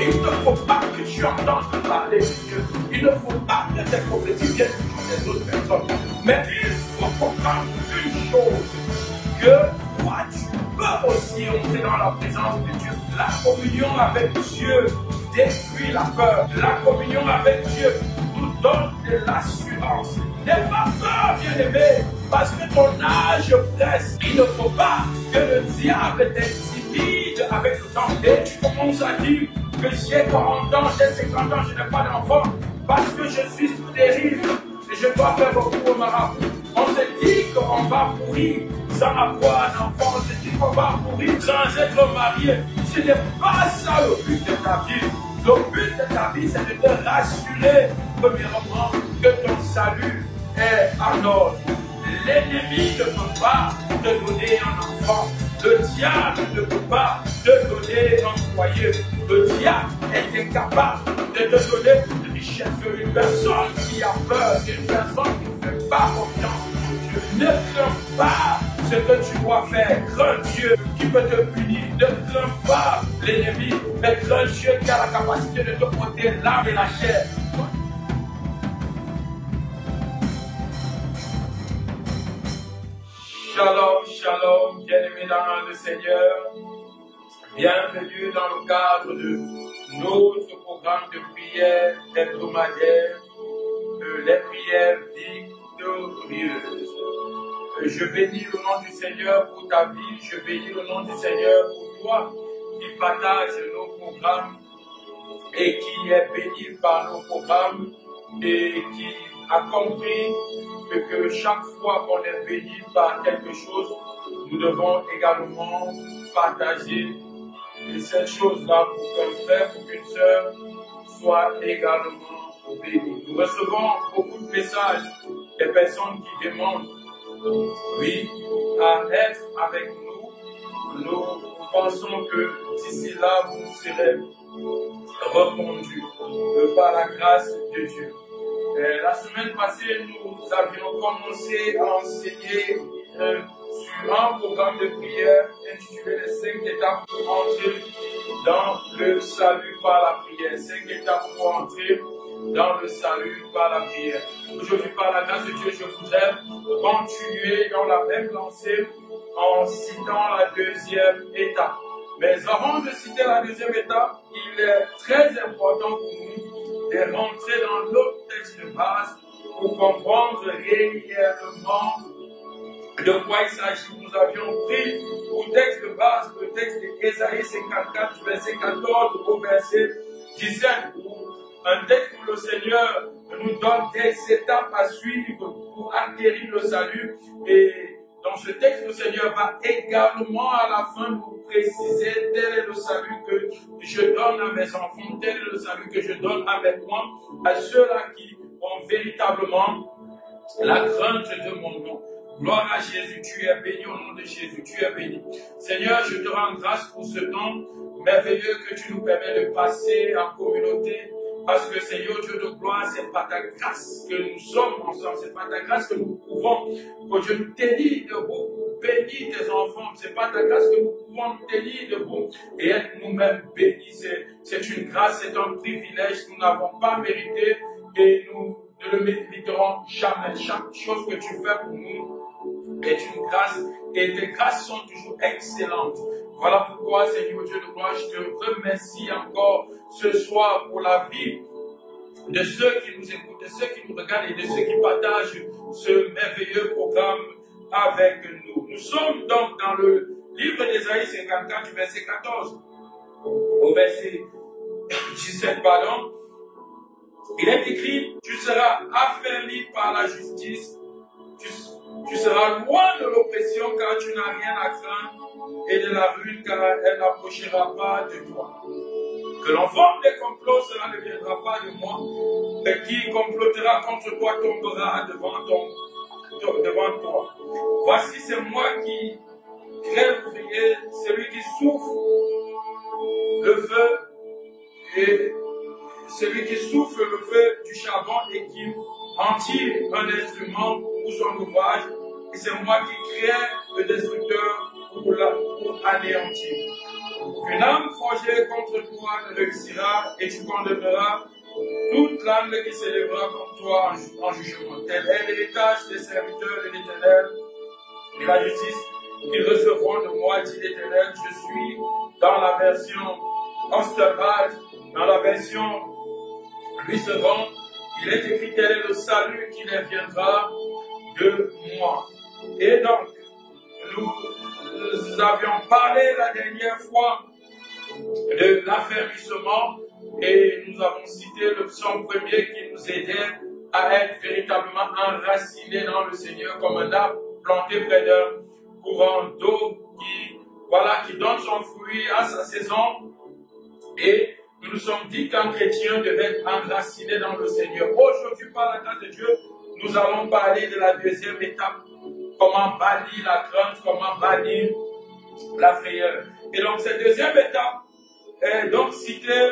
Il ne faut pas que tu entendes parler de Dieu. Il ne faut pas que tes prophéties viennent des autres personnes. Mais il faut comprendre une chose, que toi, tu peux aussi entrer dans la présence de Dieu. La communion avec Dieu détruit la peur. La communion avec Dieu nous donne de l'assurance. N'aie pas peur, bien-aimé, parce que ton âge presse. Il ne faut pas que le diable t'intimide avec le temps. Et tu commences à dire que j'ai 40 ans, j'ai 50 ans, je n'ai pas d'enfant, parce que je suis stérile et je dois faire beaucoup au marabout. On se dit qu'on va mourir sans avoir un enfant, on se dit qu'on va mourir sans être marié. Ce n'est pas ça le but de ta vie. Le but de ta vie, c'est de te rassurer, premièrement, que ton salut est en ordre. L'ennemi ne peut pas te donner un enfant. Le diable ne peut pas te donner un foyer. Le diable est incapable de te donner une richesse. Une personne qui a peur, c'est une personne qui ne fait pas confiance en Dieu. Ne crains pas ce que tu dois faire. Crains Dieu qui peut te punir. Ne crains pas l'ennemi, mais crains Dieu qui a la capacité de te porter l'âme et la chair. Shalom, shalom, bien-aimés dans le Seigneur. Bienvenue dans le cadre de notre programme de prière hebdomadaire, les prières victorieuses. Je bénis le nom du Seigneur pour ta vie, je bénis le nom du Seigneur pour toi qui partage nos programmes et qui est béni par nos programmes et qui a compris que chaque fois qu'on est béni par quelque chose, nous devons également partager cette chose-là pour qu'un frère ou qu'une sœur soit également béni. Nous recevons beaucoup de messages des personnes qui demandent, oui, à être avec nous. Nous pensons que d'ici là, vous serez répondus par la grâce de Dieu. La semaine passée, nous avions commencé à enseigner sur un programme de prière intitulé les 5 étapes pour entrer dans le salut par la prière. 5 étapes pour entrer dans le salut par la prière. Aujourd'hui, par la grâce de Dieu, je voudrais continuer dans la même lancée en citant la deuxième étape. Mais avant de citer la deuxième étape, il est très important pour nous de rentrer dans notre texte de base pour comprendre réellement de quoi il s'agit. Nous avions pris au texte de base le texte d'Ésaïe 54, verset 14 au verset 17, un texte où le Seigneur nous donne des étapes à suivre pour acquérir le salut. Et dans ce texte, le Seigneur va également à la fin nous préciser tel est le salut que je donne à mes enfants, tel est le salut que je donne avec moi, à ceux-là qui ont véritablement la crainte de mon nom. Gloire à Jésus, tu es béni au nom de Jésus, tu es béni. Seigneur, je te rends grâce pour ce temps merveilleux que tu nous permets de passer en communauté. Parce que Seigneur Dieu de gloire, c'est par ta grâce que nous sommes ensemble, c'est par ta grâce que nous pouvons, que Dieu nous tenir debout pour bénir tes enfants, c'est par ta grâce que nous pouvons nous tenir debout et être nous-mêmes bénis. C'est une grâce, c'est un privilège que nous n'avons pas mérité et nous ne le mériterons jamais. Chaque chose que tu fais pour nous est une grâce et tes grâces sont toujours excellentes. Voilà pourquoi, Seigneur Dieu de gloire, je te remercie encore ce soir pour la vie de ceux qui nous écoutent, de ceux qui nous regardent et de ceux qui partagent ce merveilleux programme avec nous. Nous sommes donc dans le livre d'Ésaïe 54, du verset 14 au verset 17, pardon. Il est écrit, tu seras affermi par la justice, tu seras loin de l'oppression car tu n'as rien à craindre et de la ruine car elle n'approchera pas de toi. Que l'enfant des complots, cela ne viendra pas de moi, mais qui complotera contre toi tombera devant toi. Voici c'est moi qui crée l'ouvrier, celui qui souffle le feu et celui qui souffle le feu du charbon et qui en tire un instrument pour son ouvrage, et c'est moi qui crée le destructeur pour anéantir. Qu'une âme forgée contre toi ne réussira et tu condamneras toute langue qui s'élèvera contre toi en jugement. Tel est l'héritage des serviteurs de l'Éternel et la justice qu'ils recevront de moi, dit l'Éternel. Je suis dans la version Osterwald, dans la version Louis II. Il est écrit: tel est le salut qui les viendra de moi. Et donc, nous avions parlé la dernière fois de l'affermissement et nous avons cité le psaume premier qui nous aidait à être véritablement enracinés dans le Seigneur comme un arbre planté près d'un courant d'eau qui donne son fruit à sa saison. Et nous nous sommes dit qu'un chrétien devait être enraciné dans le Seigneur. Aujourd'hui, par la grâce de Dieu, nous allons parler de la deuxième étape. Comment bannir la crainte, comment bannir la frayeur. Et donc, cette deuxième étape est donc citée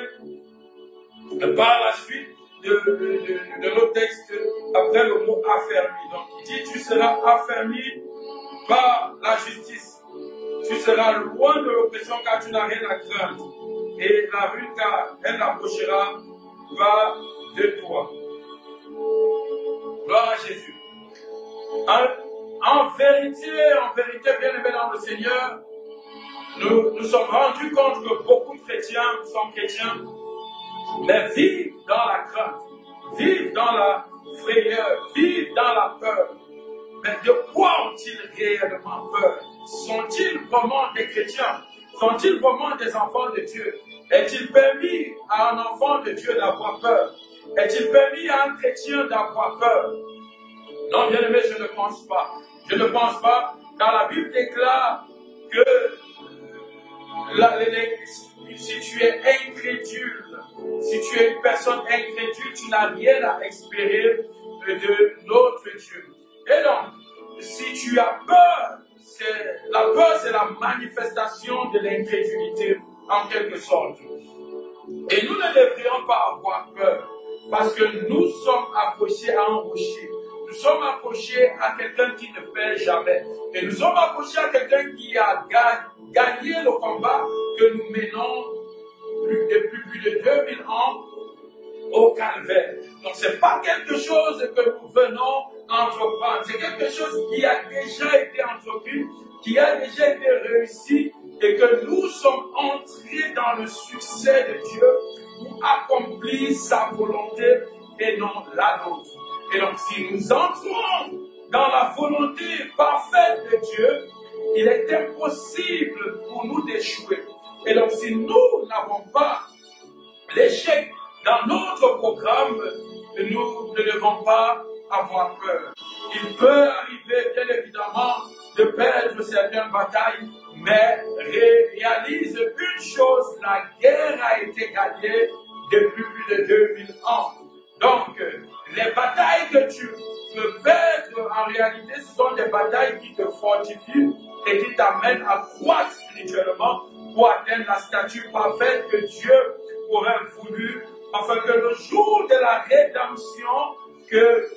par la suite de nos textes après le mot affermi. Donc, il dit: tu seras affermi par la justice. Tu seras loin de l'oppression car tu n'as rien à craindre. Et la rue, car elle approchera, va de toi. Gloire à Jésus. En vérité, bien aimés dans le Seigneur, nous sommes rendus compte que beaucoup de chrétiens sont chrétiens, mais vivent dans la crainte, vivent dans la frayeur, vivent dans la peur. Mais de quoi ont-ils réellement peur? Sont-ils vraiment des chrétiens? Sont-ils vraiment des enfants de Dieu? Est-il permis à un enfant de Dieu d'avoir peur? Est-il permis à un chrétien d'avoir peur? Non, bien aimé, je ne pense pas. Je ne pense pas, car la Bible déclare que si tu es incrédule, si tu es une personne incrédule, tu n'as rien à espérer de notre Dieu. Et donc, si tu as peur, la peur, c'est la manifestation de l'incrédulité, en quelque sorte. Et nous ne devrions pas avoir peur, parce que nous sommes accrochés à un rocher. Nous sommes accrochés à quelqu'un qui ne perd jamais. Et nous sommes accrochés à quelqu'un qui a gagné le combat que nous menons depuis plus de 2000 ans au calvaire. Donc ce n'est pas quelque chose que nous venons entreprendre. C'est quelque chose qui a déjà été entrepris, qui a déjà été réussi et que nous sommes entrés dans le succès de Dieu pour accomplir sa volonté et non la nôtre. Et donc, si nous entrons dans la volonté parfaite de Dieu, il est impossible pour nous d'échouer. Et donc, si nous n'avons pas l'échec dans notre programme, nous ne devons pas avoir peur. Il peut arriver, bien évidemment, de perdre certaines batailles, mais réalise une chose, la guerre a été gagnée depuis plus de 2000 ans. Donc, les batailles que tu peux perdre, en réalité, ce sont des batailles qui te fortifient et qui t'amènent à croître spirituellement pour atteindre la stature parfaite que Dieu aurait voulu, afin que le jour de la rédemption, que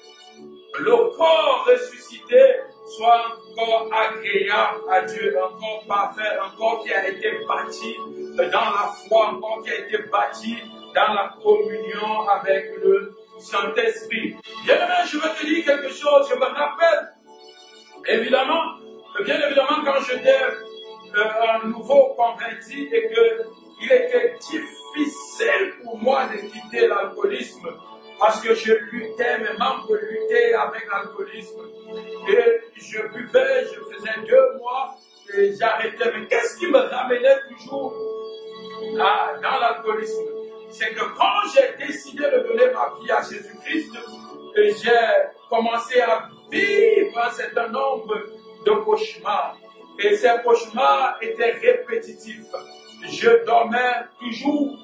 le corps ressuscité soit encore agréable à Dieu, un corps parfait, un corps qui a été bâti dans la foi, un corps qui a été bâti dans la communion avec le Saint-Esprit. Bien aimé, je veux te dire quelque chose. Je me rappelle, bien évidemment, quand j'étais un nouveau converti et qu'il était difficile pour moi de quitter l'alcoolisme parce que je luttais, mes membres luttaient avec l'alcoolisme. Et je buvais, je faisais 2 mois et j'arrêtais. Mais qu'est-ce qui me ramenait toujours dans l'alcoolisme? C'est que quand j'ai décidé de donner ma vie à Jésus-Christ, j'ai commencé à vivre un certain nombre de cauchemars. Et ces cauchemars étaient répétitifs. Je dormais toujours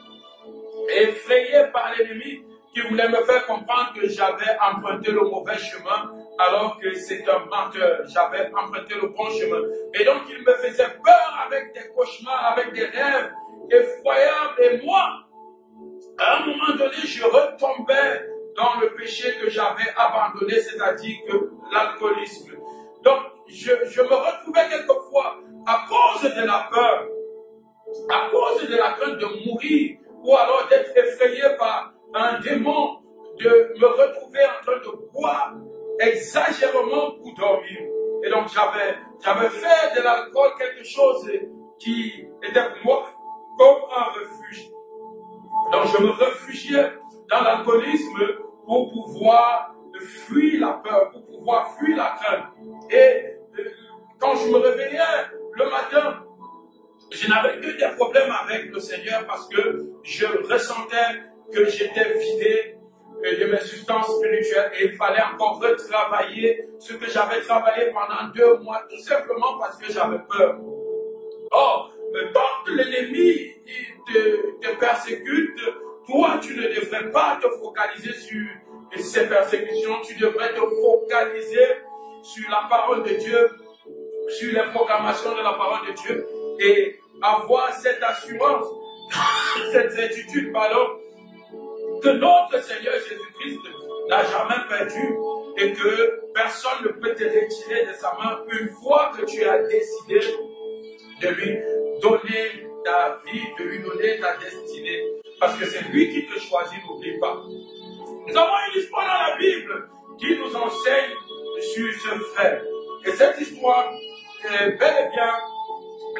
effrayé par l'ennemi qui voulait me faire comprendre que j'avais emprunté le mauvais chemin alors que c'est un menteur. J'avais emprunté le bon chemin. Et donc il me faisait peur avec des cauchemars, avec des rêves effroyables. Et moi, à un moment donné, je retombais dans le péché que j'avais abandonné, c'est-à-dire que l'alcoolisme. Donc, je me retrouvais quelquefois, à cause de la peur, à cause de la crainte de mourir ou alors d'être effrayé par un démon, de me retrouver en train de boire exagérément pour dormir. Et donc j'avais fait de l'alcool quelque chose qui était pour moi comme un refuge. Donc je me réfugiais dans l'alcoolisme pour pouvoir fuir la peur, pour pouvoir fuir la crainte. Et quand je me réveillais le matin, je n'avais que des problèmes avec le Seigneur parce que je ressentais que j'étais vidé de mes substances spirituelles et il fallait encore retravailler ce que j'avais travaillé pendant 2 mois, tout simplement parce que j'avais peur. Or, quand l'ennemi te persécute, toi, tu ne devrais pas te focaliser sur ces persécutions, tu devrais te focaliser sur la parole de Dieu, sur les proclamations de la parole de Dieu et avoir cette assurance, cette certitude, pardon, que notre Seigneur Jésus-Christ n'a jamais perdu et que personne ne peut te retirer de sa main une fois que tu as décidé de lui donner ta vie, de lui donner ta destinée. Parce que c'est lui qui te choisit, n'oublie pas. Nous avons une histoire dans la Bible qui nous enseigne sur ce fait. Et cette histoire est bel et bien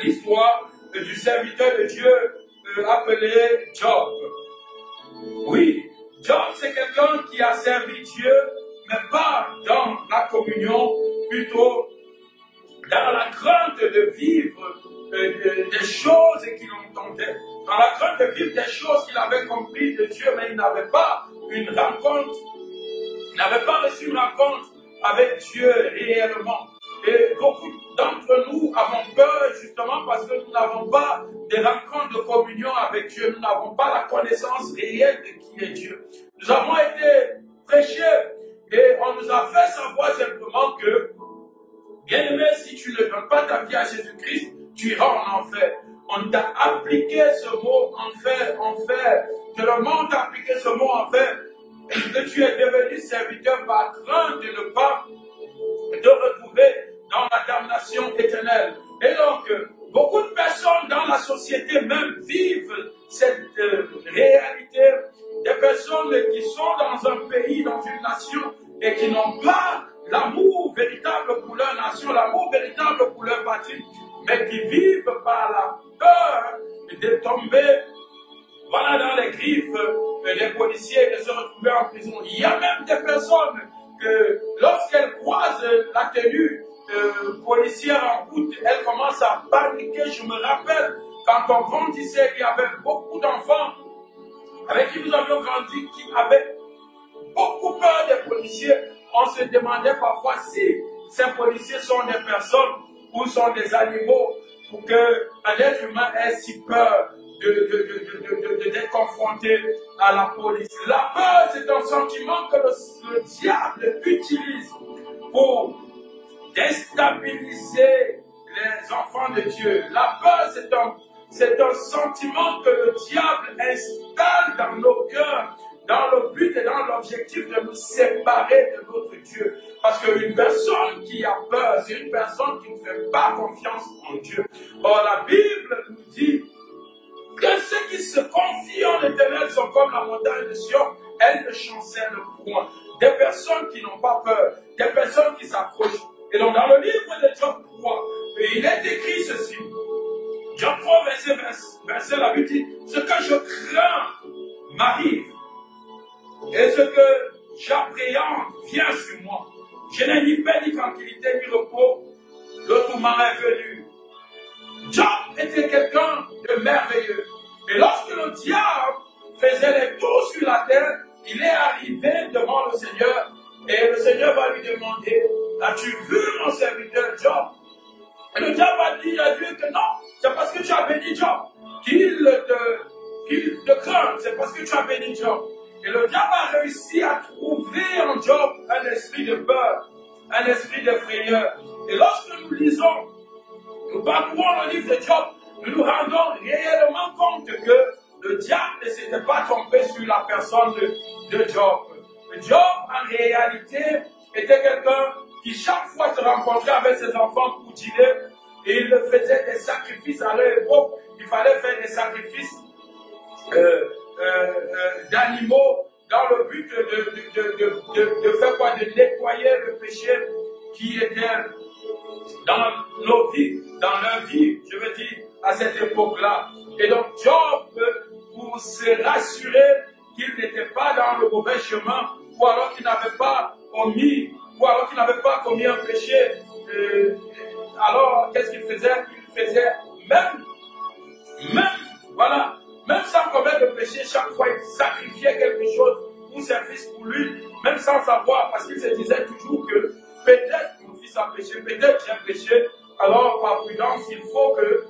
l'histoire du serviteur de Dieu appelé Job. Oui, Job c'est quelqu'un qui a servi Dieu, mais pas dans la communion, plutôt dans la crainte de vivre des choses qu'il entendait, dans la crainte de vivre des choses qu'il avait compris de Dieu, mais il n'avait pas une rencontre, il n'avait pas reçu une rencontre avec Dieu réellement. Et beaucoup d'entre nous avons peur justement parce que nous n'avons pas de rencontre de communion avec Dieu, nous n'avons pas la connaissance réelle de qui est Dieu. Nous avons été prêchés et on nous a fait savoir simplement que, bien aimé, si tu ne donnes pas ta vie à Jésus-Christ, tu iras en enfer. On t'a appliqué ce mot enfer, que le monde t'a appliqué ce mot enfer, que tu es devenu serviteur par crainte de ne pas te retrouver dans la damnation éternelle. Et donc, beaucoup de personnes dans la société même vivent cette réalité, des personnes qui sont dans un pays, dans une nation, et qui n'ont pas l'amour véritable pour leur nation, l'amour véritable pour leur patrie, mais qui vivent par la peur de tomber dans les griffes des policiers et de se retrouver en prison. Il y a même des personnes que lorsqu'elles croisent la tenue policière en route, elles commencent à paniquer. Je me rappelle, quand on grandissait, il y avait beaucoup d'enfants avec qui nous avions grandi, qui avaient beaucoup peur des policiers. On se demandait parfois si ces policiers sont des personnes ou sont des animaux pour qu'un être humain ait si peur d'être confronté à la police. La peur, c'est un sentiment que le diable utilise pour déstabiliser les enfants de Dieu. La peur, c'est un sentiment que le diable installe dans nos cœurs, dans le but et dans l'objectif de nous séparer de notre Dieu. Parce qu'une personne qui a peur, c'est une personne qui ne fait pas confiance en Dieu. Or, la Bible nous dit que ceux qui se confient en l'Éternel sont comme la montagne de Sion, elles ne chancellent point. Des personnes qui n'ont pas peur, des personnes qui s'accrochent. Et donc, dans le livre de Job 3, il est écrit ceci. Job 3, verset la Bible dit, ce que je crains m'arrive, et ce que j'appréhende vient sur moi. Je n'ai ni paix, ni tranquillité, ni repos. Le tourment est venu. Job était quelqu'un de merveilleux. Et lorsque le diable faisait les tours sur la terre, il est arrivé devant le Seigneur. Et le Seigneur va lui demander, as-tu vu mon serviteur Job? Et le diable va dire à Dieu que non, c'est parce que tu as béni Job qu'il te craint, c'est parce que tu as béni Job. Et le diable a réussi à trouver en Job un esprit de peur, un esprit de frayeur. Et lorsque nous lisons, nous parcourons le livre de Job, nous nous rendons réellement compte que le diable ne s'était pas trompé sur la personne de Job. Job, en réalité, était quelqu'un qui chaque fois se rencontrait avec ses enfants pour dîner et il faisait des sacrifices à leur époque. Il fallait faire des sacrifices d'animaux dans le but de faire quoi? De nettoyer le péché qui était dans nos vies, dans leur vie, je veux dire, à cette époque-là. Et donc Job, pour se rassurer qu'il n'était pas dans le mauvais chemin, ou alors qu'il n'avait pas commis, un péché, alors qu'est-ce qu'il faisait? Il faisait même sans commettre le péché, chaque fois il sacrifiait quelque chose pour ses fils, pour lui, même sans savoir, parce qu'il se disait toujours que peut-être mon fils a péché, peut-être j'ai péché, alors par prudence, il faut que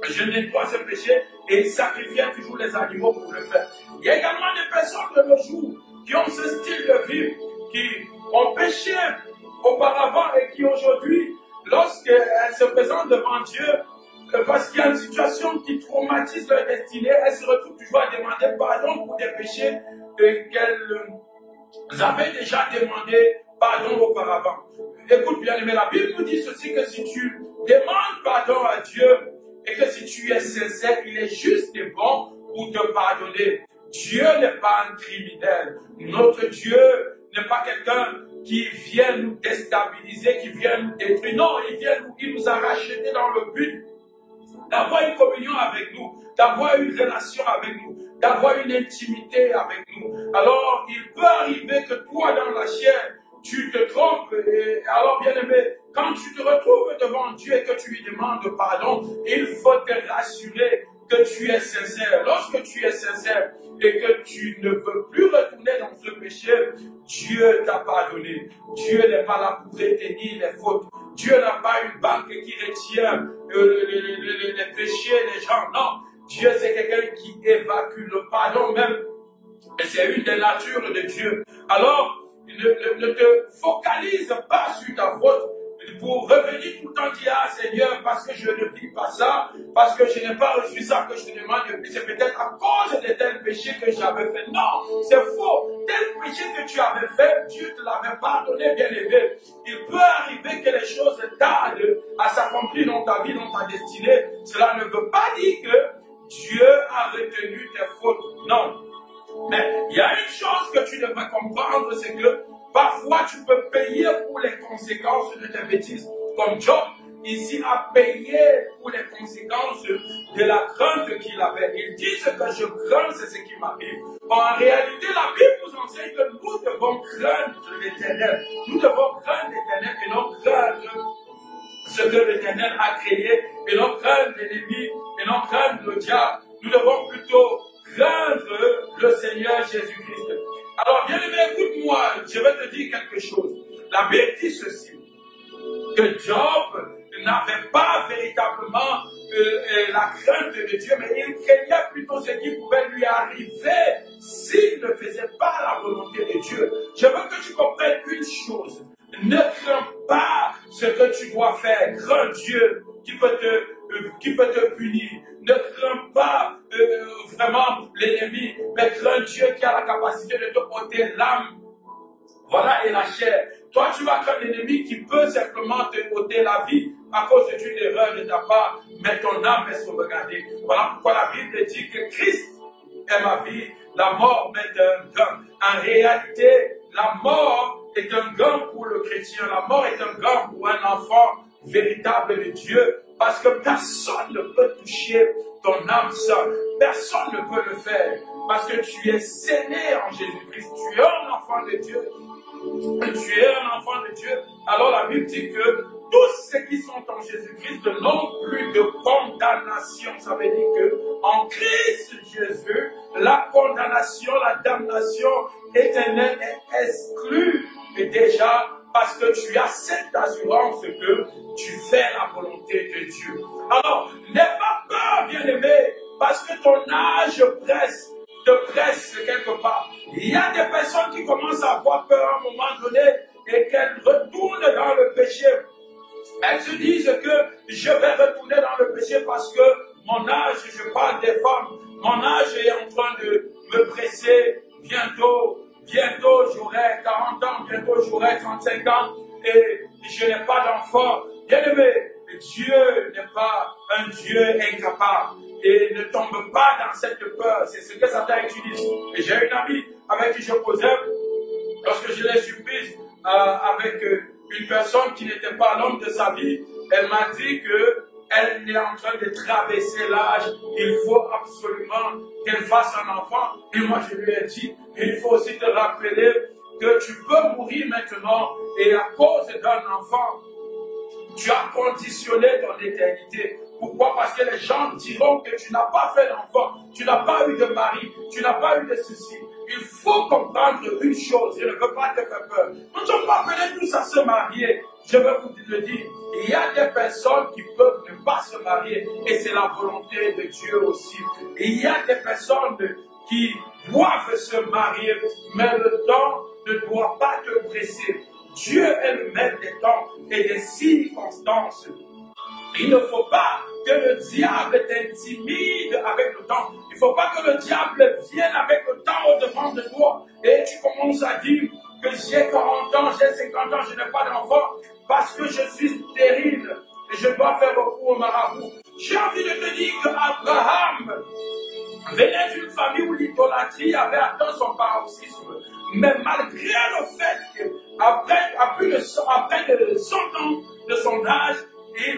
je nettoie ce péché, et il sacrifiait toujours les animaux pour le faire. Il y a également des personnes de nos jours qui ont ce style de vie, qui ont péché auparavant et qui aujourd'hui, lorsqu'elles se présentent devant Dieu, parce qu'il y a une situation qui traumatise leur destinée, elles se retrouvent toujours à demander pardon pour des péchés qu'elles avaient déjà demandé pardon auparavant. Écoute bien aimé, la Bible nous dit ceci, que si tu demandes pardon à Dieu et que si tu es sincère, il est juste et bon pour te pardonner. Dieu n'est pas un criminel. Notre Dieu n'est pas quelqu'un qui vient nous déstabiliser, qui vient nous détruire. Non, il nous a rachetés dans le but d'avoir une communion avec nous, d'avoir une relation avec nous, d'avoir une intimité avec nous. Alors, il peut arriver que toi, dans la chair, tu te trompes. Et alors, bien aimé, quand tu te retrouves devant Dieu et que tu lui demandes pardon, il faut te rassurer que tu es sincère. Lorsque tu es sincère et que tu ne veux plus retourner dans ce péché, Dieu t'a pardonné. Dieu n'est pas là pour retenir les fautes. Dieu n'a pas une banque qui retient les péchés des gens. Non, Dieu c'est quelqu'un qui évacue le pardon même. Et c'est une des natures de Dieu. Alors, ne te focalise pas sur ta faute pour revenir tout le temps dire, ah Seigneur, parce que je ne vis pas ça, parce que je n'ai pas reçu ça que je te demande, c'est peut-être à cause de tel péché que j'avais fait. Non, c'est faux. Tel péché que tu avais fait, Dieu te l'avait pardonné, bien aimé. Il peut arriver que les choses tardent à s'accomplir dans ta vie, dans ta destinée. Cela ne veut pas dire que Dieu a retenu tes fautes. Non. Mais il y a une chose que tu devrais comprendre, c'est que parfois tu peux payer pour les conséquences de tes bêtises. Comme Job, ici, a payé pour les conséquences de la crainte qu'il avait. Il dit ce que je crains, c'est ce qui m'arrive. En réalité, la Bible nous enseigne que nous devons craindre l'Éternel. Nous devons craindre l'Éternel et non craindre ce que l'Éternel a créé, et non craindre l'ennemi, et non craindre le diable. Nous devons plutôt craindre le Seigneur Jésus-Christ. Alors, bien aimé, écoute-moi, je vais te dire quelque chose. La Bible dit ceci, que Job n'avait pas véritablement la crainte de Dieu, mais il craignait plutôt ce qui pouvait lui arriver s'il ne faisait pas la volonté de Dieu. Je veux que tu comprennes une chose. Ne crains pas ce que tu dois faire. Crains Dieu qui peut te punir. Ne crains pas vraiment l'ennemi, mais crains Dieu qui a la capacité de te ôter l'âme. Voilà, et la chair. Toi, tu vas craindre l'ennemi qui peut simplement te ôter la vie à cause d'une erreur de ta part, mais ton âme est sauvegardée. Voilà pourquoi la Bible dit que Christ est ma vie, la mort m'est un gain. En réalité, la mort est un gain pour le chrétien. La mort est un gain pour un enfant véritable de Dieu, parce que personne ne peut toucher ton âme seule. Personne ne peut le faire, parce que tu es scellé en Jésus-Christ. Tu es un enfant de Dieu. Tu es un enfant de Dieu. Alors la Bible dit que tous ceux qui sont en Jésus-Christ n'ont plus de condamnation. Ça veut dire que en Christ Jésus, la condamnation, la damnation éternelle est exclue déjà, parce que tu as cette assurance que tu fais la volonté de Dieu. Alors, n'aie pas peur, bien-aimé, parce que ton âge te presse quelque part. Il y a des personnes qui commencent à avoir peur à un moment donné et qu'elles retournent dans le péché. Elles se disent que je vais retourner dans le péché parce que mon âge, je parle des femmes, mon âge est en train de me presser. Bientôt j'aurai 40 ans, bientôt j'aurai 35 ans et je n'ai pas d'enfant. Bien aimé, Dieu n'est pas un Dieu incapable. et ne tombe pas dans cette peur. C'est ce que Satan utilise. Et j'ai une amie avec qui je causais, lorsque je l'ai surprise avec une personne qui n'était pas l'homme de sa vie, elle m'a dit que elle est en train de traverser l'âge, il faut absolument qu'elle fasse un enfant. Et moi je lui ai dit, il faut aussi te rappeler que tu peux mourir maintenant et à cause d'un enfant, tu as conditionné ton éternité. Pourquoi? Parce que les gens diront que tu n'as pas fait d'enfant, tu n'as pas eu de mari, tu n'as pas eu de ceci. Il faut comprendre une chose, je ne veux pas te faire peur. Nous ne sommes pas appelés tous à se marier. Je veux vous le dire, il y a des personnes qui peuvent ne pas se marier et c'est la volonté de Dieu aussi. Il y a des personnes qui doivent se marier, mais le temps ne doit pas te presser. Dieu est le maître des temps et des circonstances. Il ne faut pas que le diable t'intimide avec le temps. Il ne faut pas que le diable vienne avec le temps au-devant de toi. Et tu commences à dire que j'ai 40 ans, j'ai 50 ans, je n'ai pas d'enfant parce que je suis stérile et je dois faire recours au marabout. J'ai envie de te dire qu'Abraham venait d'une famille où l'idolâtrie avait atteint son paroxysme. Mais malgré le fait qu'après plus de 100 ans de son âge,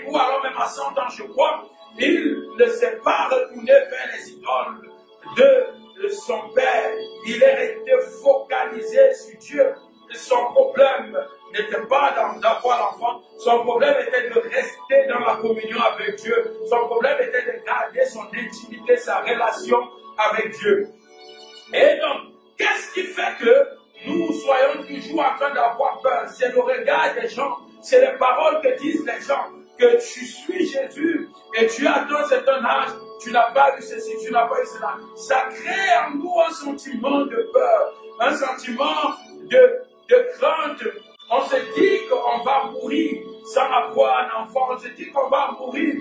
ou alors même à 100 ans, je crois, il ne s'est pas retourné vers les idoles de son père. Il est resté focalisé sur Dieu. Son problème n'était pas d'avoir l'enfant, son problème était de rester dans la communion avec Dieu. Son problème était de garder son intimité, sa relation avec Dieu. Et donc, qu'est-ce qui fait que nous soyons toujours en train d'avoir peur? C'est le regard des gens, c'est les paroles que disent les gens, que tu suis Jésus et tu as atteint un certain âge, tu n'as pas eu ceci, tu n'as pas eu cela. Ça crée en nous un sentiment de peur, un sentiment de crainte. On se dit qu'on va mourir sans avoir un enfant, on se dit qu'on va mourir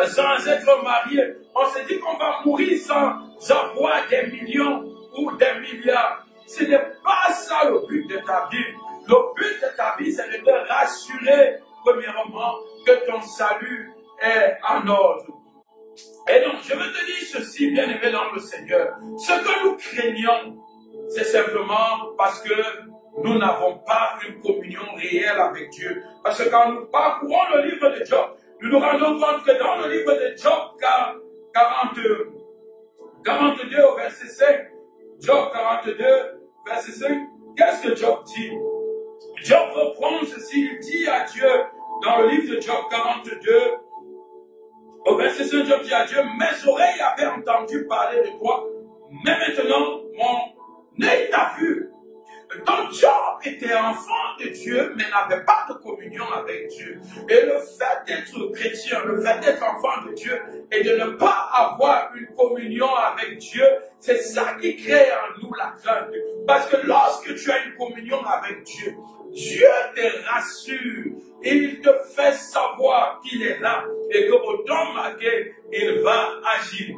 sans être marié, on se dit qu'on va mourir sans avoir des millions ou des milliards. Ce n'est pas ça le but de ta vie. Le but de ta vie, c'est de te rassurer, premièrement, que ton salut est en ordre. Et donc, je veux te dire ceci, bien-aimé dans le Seigneur. Ce que nous craignons, c'est simplement parce que nous n'avons pas une communion réelle avec Dieu. Parce que quand nous parcourons le livre de Job, nous nous rendons compte que dans le livre de Job 42 au verset 5, Job 42, verset 5, qu'est-ce que Job dit? Job reprend ceci, il dit à Dieu, dans le livre de Job 42, au verset 5, Job dit à Dieu, mes oreilles avaient entendu parler de toi, mais maintenant, mon œil t'a vu. Donc Job était enfant de Dieu, mais n'avait pas de communion avec Dieu. Et le fait d'être chrétien, le fait d'être enfant de Dieu, et de ne pas avoir une communion avec Dieu, c'est ça qui crée en nous la crainte. Parce que lorsque tu as une communion avec Dieu, Dieu te rassure, il te fait savoir qu'il est là, et qu'au temps marqué, il va agir.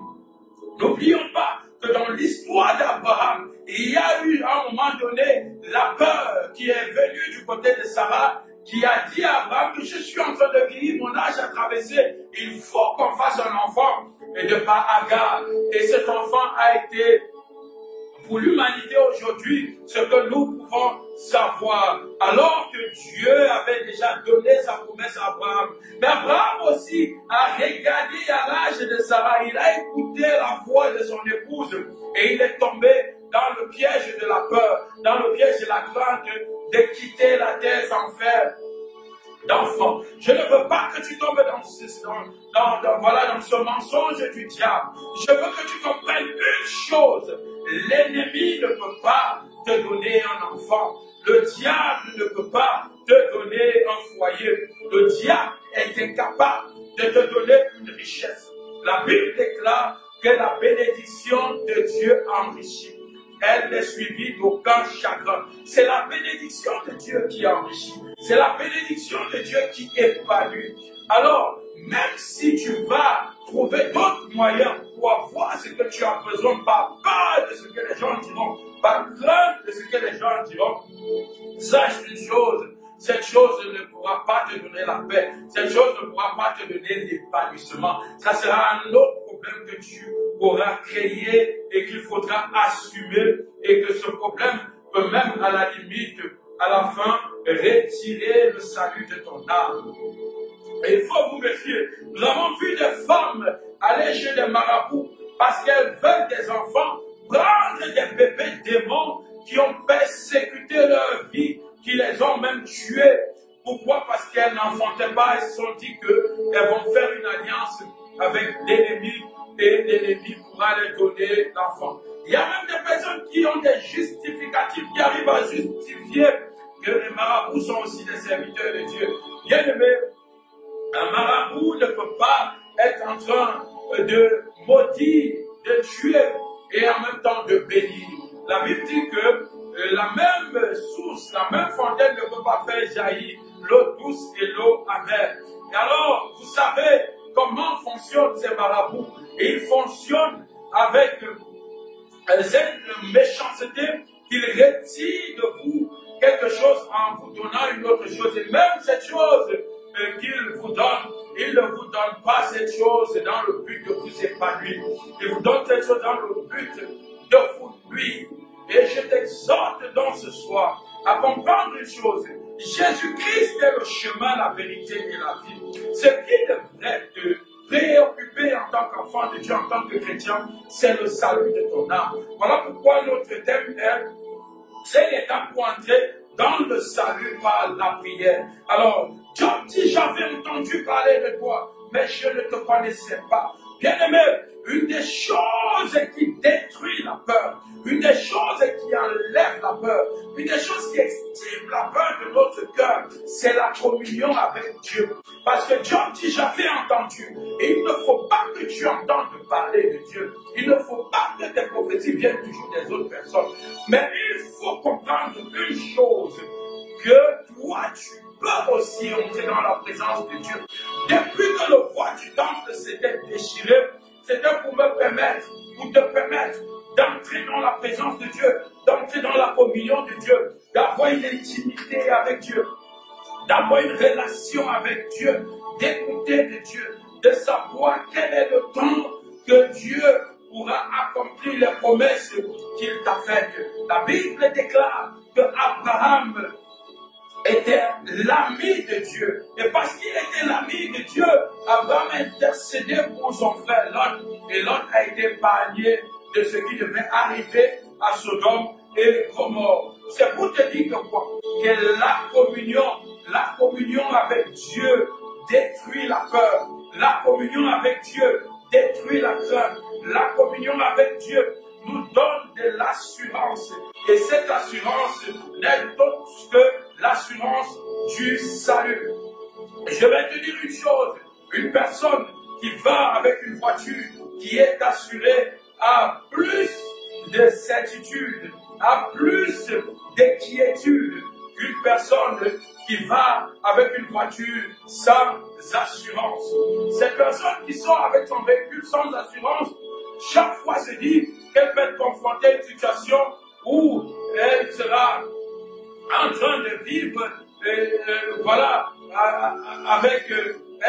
N'oublions pas que dans l'histoire d'Abraham, il y a eu à un moment donné la peur qui est venue du côté de Sarah, qui a dit à Abraham que je suis en train de vieillir, mon âge a traversé, il faut qu'on fasse un enfant, et de par Agar. Et cet enfant a été pour l'humanité aujourd'hui ce que nous pouvons savoir. Alors que Dieu avait déjà donné sa promesse à Abraham. Mais Abraham aussi a regardé à l'âge de Sarah. Il a écouté la voix de son épouse. Et il est tombé dans le piège de la peur, dans le piège de la crainte de quitter la terre sans faire d'enfant. Je ne veux pas que tu tombes dans ce mensonge du diable. Je veux que tu comprennes une chose. L'ennemi ne peut pas te donner un enfant. Le diable ne peut pas te donner un foyer. Le diable est incapable de te donner une richesse. La Bible déclare que la bénédiction de Dieu enrichit. Elle n'est suivie d'aucun chagrin. C'est la bénédiction de Dieu qui enrichit. C'est la bénédiction de Dieu qui épanouit. Alors, même si tu vas trouver d'autres moyens pour avoir ce que tu as besoin, par peur de ce que les gens diront, par crainte de ce que les gens diront, sache une chose, cette chose ne pourra pas te donner la paix, cette chose ne pourra pas te donner l'épanouissement. Ça sera un autre problème que tu auras créé et qu'il faudra assumer et que ce problème peut même à la limite, à la fin, retirer le salut de ton âme. Et il faut vous méfier. Nous avons vu des femmes aller chez des marabouts parce qu'elles veulent des enfants, prendre des bébés démons qui ont persécuté leur vie, qui les ont même tués. Pourquoi? Parce qu'elles n'enfantaient pas. Elles se sont dit qu'elles vont faire une alliance avec l'ennemi et l'ennemi pourra leur donner l'enfant. Il y a même des personnes qui ont des justificatifs, qui arrivent à justifier que les marabouts sont aussi des serviteurs de Dieu. Bien aimé, un marabout ne peut pas être en train de maudire, de tuer et en même temps de bénir. La Bible dit que la même source, la même fontaine ne peut pas faire jaillir l'eau douce et l'eau amère. Et alors, vous savez comment fonctionnent ces marabouts. Et ils fonctionnent avec cette méchanceté qu'ils retirent de vous quelque chose en vous donnant une autre chose. Et même cette chose qu'ils vous donnent, ils ne vous donnent pas cette chose dans le but de vous épanouir. Ils vous donnent cette chose dans le but de vous nuire. Et je t'exhorte donc ce soir à comprendre une chose. Jésus-Christ est le chemin, la vérité et la vie. Ce qui devrait te préoccuper en tant qu'enfant de Dieu, en tant que chrétien, c'est le salut de ton âme. Voilà pourquoi notre thème est c'est l'étape pour entrer dans le salut par la prière. Alors, Job dit, j'avais entendu parler de toi, mais je ne te connaissais pas. Bien-aimé, une des choses qui détruit la peur, une des choses qui enlève la peur, une des choses qui extirpe la peur de notre cœur, c'est la communion avec Dieu. Parce que Dieu dit, j'avais entendu. Et il ne faut pas que tu entendes parler de Dieu. Il ne faut pas que tes prophéties viennent toujours des autres personnes. Mais il faut comprendre une chose, que toi, tu peux aussi entrer dans la présence de Dieu. Depuis que le voile du temple s'était déchiré, c'était pour me permettre, pour te permettre d'entrer dans la présence de Dieu, d'entrer dans la communion de Dieu, d'avoir une intimité avec Dieu, d'avoir une relation avec Dieu, d'écouter de Dieu, de savoir quel est le temps que Dieu pourra accomplir les promesses qu'il t'a faites. La Bible déclare que Abraham était l'ami de Dieu. Et parce qu'il était l'ami de Dieu, Abraham intercédait pour son frère Lot. Et Lot a été épargné de ce qui devait arriver à Sodome et Gomorrhe. C'est pour te dire que quoi? Que la communion avec Dieu détruit la peur. La communion avec Dieu détruit la crainte. La communion avec Dieu nous donne de l'assurance. Et cette assurance n'est autre que l'assurance du salut. Je vais te dire une chose. Une personne qui va avec une voiture qui est assurée a plus de certitude, a plus de quiétude qu'une personne qui va avec une voiture sans assurance. Ces personnes qui sont avec son véhicule sans assurance, chaque fois se dit qu'elle peut être confrontée à une situation où elle sera en train de vivre, elle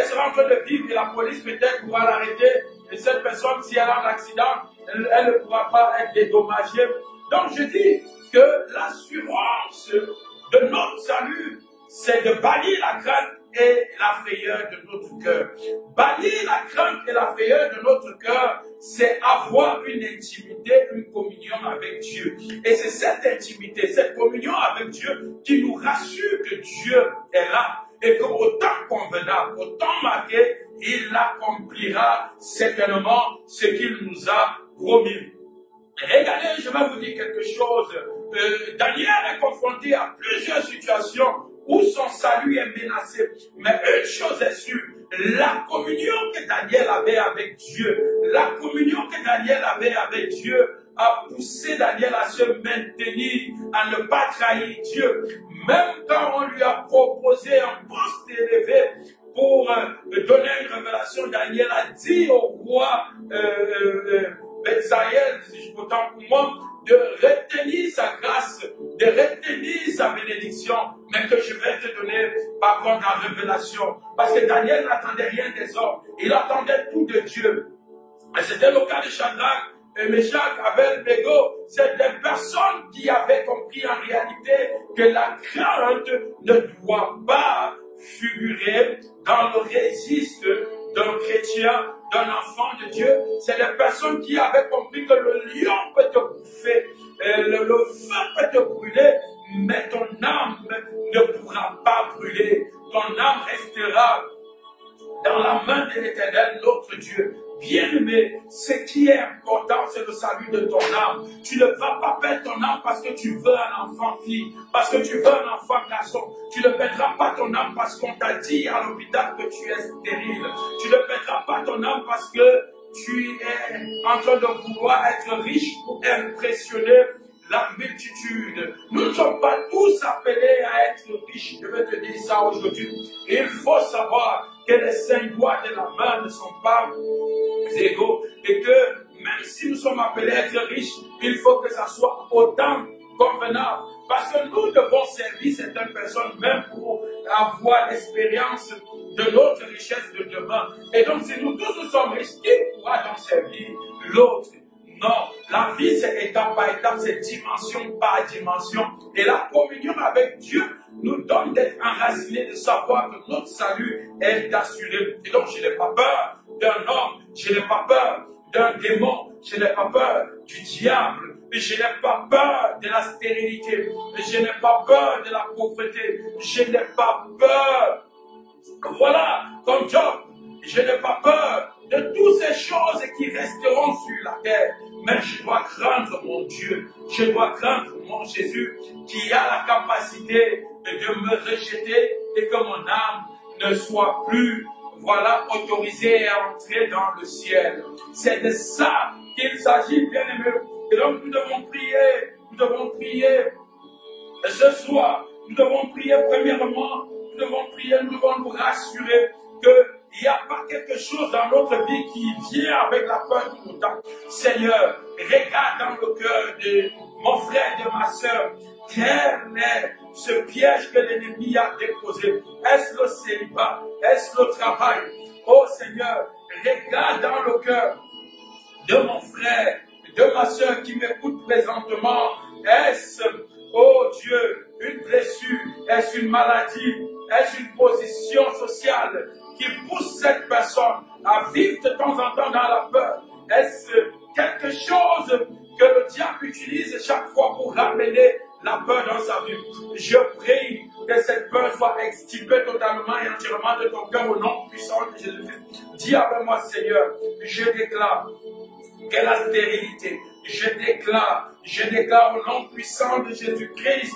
sera en train de vivre et la police peut-être pourra l'arrêter. Et cette personne, si elle a un accident, elle ne pourra pas être dédommagée. Donc je dis que l'assurance de notre salut, c'est de bannir la crainte et la frayeur de notre cœur. Bannir la crainte et la frayeur de notre cœur, c'est avoir une intimité, une communion avec Dieu. Et c'est cette intimité, cette communion avec Dieu qui nous rassure que Dieu est là. Et qu'au temps convenable, au temps marqué, il accomplira certainement ce qu'il nous a promis. Regardez, je vais vous dire quelque chose. Daniel est confronté à plusieurs situations où son salut est menacé. Mais une chose est sûre, la communion que Daniel avait avec Dieu, la communion que Daniel avait avec Dieu a poussé Daniel à se maintenir, à ne pas trahir Dieu. Même quand on lui a proposé un poste élevé pour donner une révélation, Daniel a dit au roi Bezalel, si je m'entends pour moi, de retenir sa grâce, de retenir sa bénédiction, mais que je vais te donner par contre la révélation. Parce que Daniel n'attendait rien des hommes, il attendait tout de Dieu. Et c'était le cas de Shadrach et Meshach, Abednego. C'est des personnes qui avaient compris en réalité que la crainte ne doit pas figurer dans le registre d'un chrétien, d'un enfant de Dieu. C'est des personnes qui avaient compris que le lion peut te bouffer, le feu peut te brûler, mais ton âme ne pourra pas brûler. Ton âme restera dans la main de l'Éternel, notre Dieu. Bien-aimé, ce qui est important, c'est le salut de ton âme. Tu ne vas pas perdre ton âme parce que tu veux un enfant fille, parce que tu veux un enfant garçon. Tu ne perdras pas ton âme parce qu'on t'a dit à l'hôpital que tu es stérile. Tu ne perdras pas ton âme parce que tu es en train de vouloir être riche pour impressionner la multitude. Nous ne sommes pas tous appelés à être riches. Je vais te dire ça aujourd'hui. Il faut savoir que les 5 doigts de la main ne sont pas égaux et que même si nous sommes appelés à être riches, il faut que ça soit autant convenable. Parce que nous devons servir certaines personnes même pour avoir l'expérience de notre richesse de demain. Et donc si nous tous nous sommes riches, qui pourra donc servir l'autre? Non, la vie c'est étape par étape, c'est dimension par dimension. Et la communion avec Dieu nous donne d'être enracinés, de savoir que notre salut est assuré. Et donc je n'ai pas peur d'un homme, je n'ai pas peur d'un démon, je n'ai pas peur du diable, je n'ai pas peur de la stérilité, je n'ai pas peur de la pauvreté, je n'ai pas peur. Voilà, comme Job, je n'ai pas peur de toutes ces choses qui resteront sur la terre. Mais je dois craindre mon Dieu, je dois craindre mon Jésus qui a la capacité de me rejeter et que mon âme ne soit plus, voilà, autorisée à entrer dans le ciel. C'est de ça qu'il s'agit, bien aimé. Et donc nous devons prier ce soir. Nous devons prier premièrement, nous devons nous rassurer qu'il n'y a pas quelque chose dans notre vie qui vient avec la peur tout le temps. Seigneur, regarde dans le cœur de mon frère et de ma soeur. Quel est ce piège que l'ennemi a déposé? Est-ce le célibat? Est-ce le travail? Oh Seigneur, regarde dans le cœur de mon frère, de ma soeur qui m'écoute présentement. Est-ce, oh Dieu, une blessure? Est-ce une maladie? Est-ce une position sociale qui pousse cette personne à vivre de temps en temps dans la peur? Est-ce quelque chose que le diable utilise chaque fois pour ramener la peur dans sa vie? Je prie que cette peur soit extirpée totalement et entièrement de ton cœur au nom puissant de Jésus-Christ. Dis avec moi, Seigneur, je déclare que la stérilité, je déclare au nom puissant de Jésus-Christ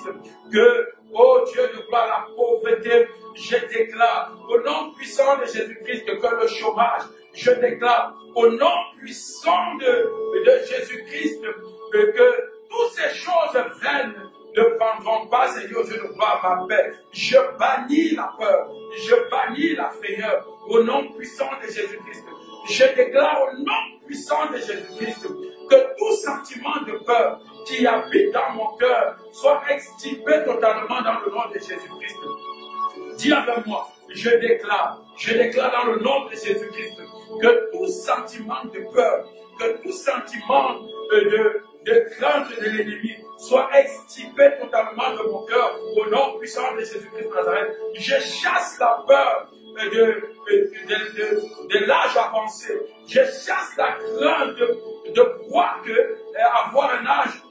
que, oh Dieu de gloire, la pauvreté, je déclare au nom puissant de Jésus-Christ que le chômage, je déclare au nom puissant de Jésus-Christ que toutes ces choses vaines ne prendront pas, Seigneur Dieu de gloire, ma paix. Je bannis la peur, je bannis la frayeur au nom puissant de Jésus-Christ. Je déclare au nom puissant de Jésus-Christ que tout sentiment de peur qui habite dans mon cœur soit extirpé totalement dans le nom de Jésus-Christ. Dis avec moi, je déclare dans le nom de Jésus-Christ que tout sentiment de peur, que tout sentiment de crainte de l'ennemi soit extirpé totalement de mon cœur au nom puissant de Jésus-Christ de Nazareth. Je chasse la peur de l'âge avancé. Je chasse la crainte de croire que avoir un âge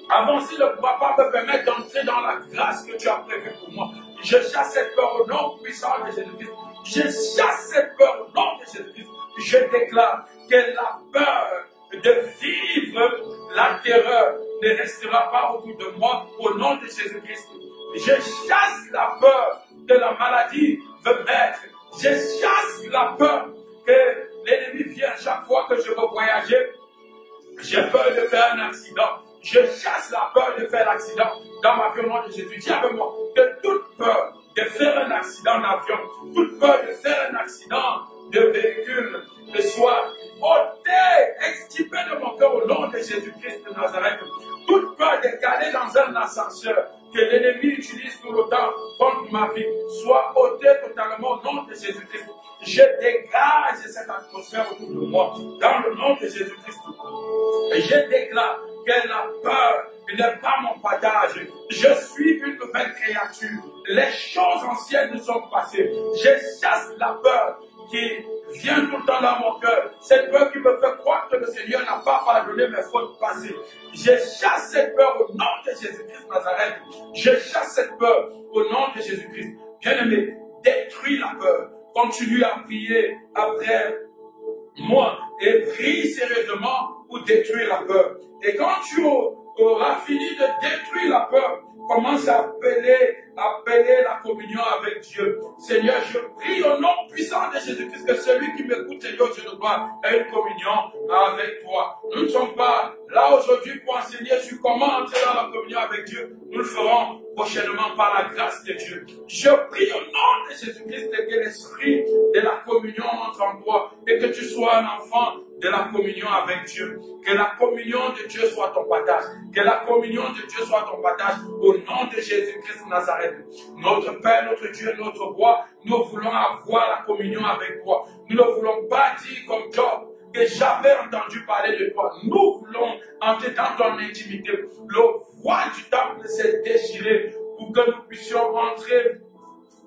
avancé ne pourra pas me permettre d'entrer dans la grâce que tu as prévue pour moi. Je chasse cette peur au nom puissant de Jésus-Christ. Je chasse cette peur au nom de Jésus-Christ. Je déclare que la peur de vivre la terreur ne restera pas autour de moi au nom de Jésus-Christ. Je chasse la peur que la maladie veut mettre. Je chasse la peur que l'ennemi vient chaque fois que je veux voyager. J'ai peur de faire un accident. Je chasse la peur de faire l'accident dans ma vie au nom de Jésus. Dis avec moi que toute peur de faire un accident d'avion, toute peur de faire un accident de véhicule, de soit ôtée, extirpée de mon cœur au nom de Jésus-Christ de Nazareth. Toute peur de caler dans un ascenseur que l'ennemi utilise tout le temps contre ma vie, soit ôtée totalement au nom de Jésus-Christ. Je dégage cette atmosphère autour de moi. Dans le nom de Jésus-Christ. Et je déclare que la peur n'est pas mon partage. Je suis une nouvelle créature. Les choses anciennes sont passées. Je chasse la peur qui vient tout le temps dans mon cœur. Cette peur qui me fait croire que le Seigneur n'a pas pardonné mes fautes passées. Je chasse cette peur au nom de Jésus-Christ Nazareth. Je chasse cette peur au nom de Jésus-Christ. Bien-aimé, détruis la peur. Continue à prier après moi et prie sérieusement pour détruire la peur. Et quand tu auras fini de détruire la peur, commence à appeler la communion avec Dieu. Seigneur, je prie au nom puissant de Jésus-Christ que celui qui m'écoute, Seigneur, Dieu de gloire, ait une communion avec toi. Nous ne sommes pas là aujourd'hui pour enseigner sur comment entrer dans la communion avec Dieu. Nous le ferons prochainement par la grâce de Dieu. Je prie au nom de Jésus-Christ que l'esprit de la communion entre en toi et que tu sois un enfant de la communion avec Dieu. Que la communion de Dieu soit ton partage. Que la communion de Dieu soit ton partage au nom de Jésus-Christ de Nazareth. Notre Père, notre Dieu, notre Roi, nous voulons avoir la communion avec toi. Nous ne voulons pas dire comme Job que j'avais entendu parler de toi. Nous voulons entrer dans ton intimité. Le voile du temple s'est déchiré pour que nous puissions entrer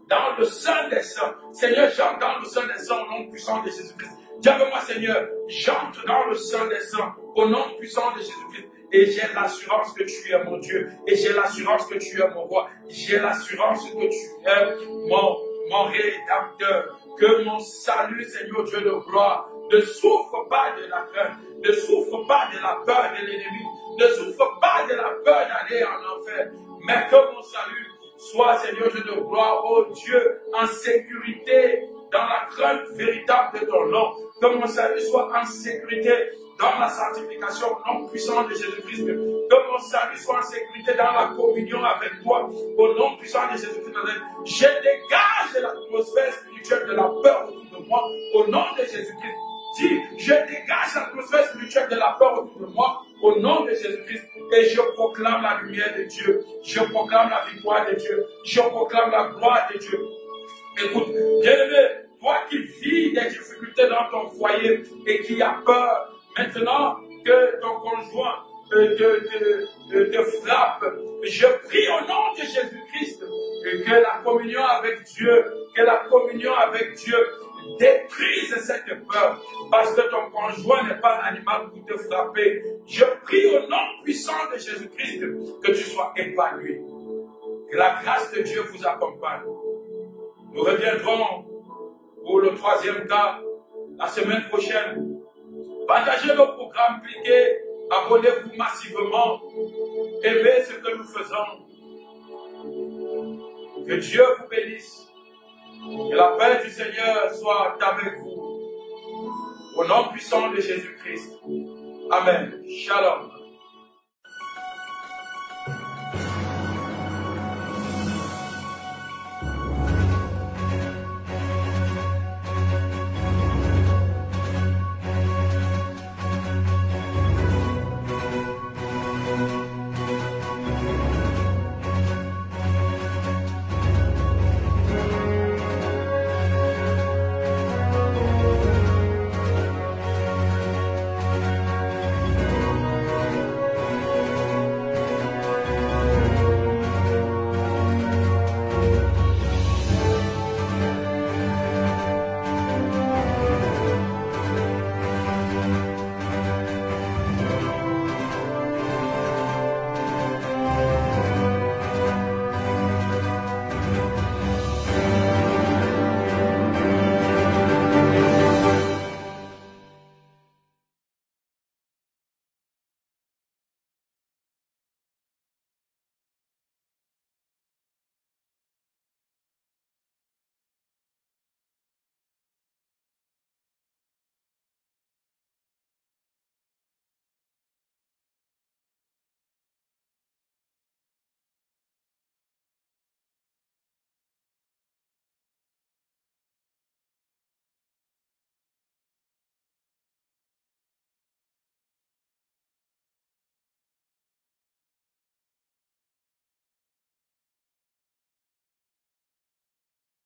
dans le sein des saints. Seigneur, j'entre dans le sein des saints au nom puissant de Jésus-Christ. Dis avec moi, Seigneur, j'entre dans le sein des saints au nom puissant de Jésus-Christ. Et j'ai l'assurance que tu es mon Dieu. Et j'ai l'assurance que tu es mon roi. J'ai l'assurance que tu es mon rédempteur. Que mon salut, Seigneur Dieu de gloire, ne souffre pas de la crainte, ne souffre pas de la peur de l'ennemi, ne souffre pas de la peur d'aller en enfer. Mais que mon salut soit, Seigneur Dieu de gloire, oh Dieu, en sécurité dans la crainte véritable de ton nom. Que mon salut soit en sécurité dans la sanctification au nom puissant de Jésus-Christ. Que mon salut soit en sécurité dans la communion avec toi au nom puissant de Jésus-Christ. Je dégage l'atmosphère spirituelle de la peur autour de moi au nom de Jésus-Christ. Dis, je dégage l'atmosphère spirituelle de la peur autour de moi au nom de Jésus-Christ. Et je proclame la lumière de Dieu. Je proclame la victoire de Dieu. Je proclame la gloire de Dieu. Écoute, bien-aimé, toi qui vis des difficultés dans ton foyer et qui as peur, maintenant que ton conjoint te frappe, je prie au nom de Jésus-Christ que la communion avec Dieu, détruise cette peur, parce que ton conjoint n'est pas un animal pour te frapper. Je prie au nom puissant de Jésus-Christ que tu sois épanoui. Que la grâce de Dieu vous accompagne. Nous reviendrons pour le troisième cas la semaine prochaine. Partagez le programme, cliquez, abonnez-vous massivement, aimez ce que nous faisons. Que Dieu vous bénisse. Que la paix du Seigneur soit avec vous. Au nom puissant de Jésus-Christ. Amen. Shalom.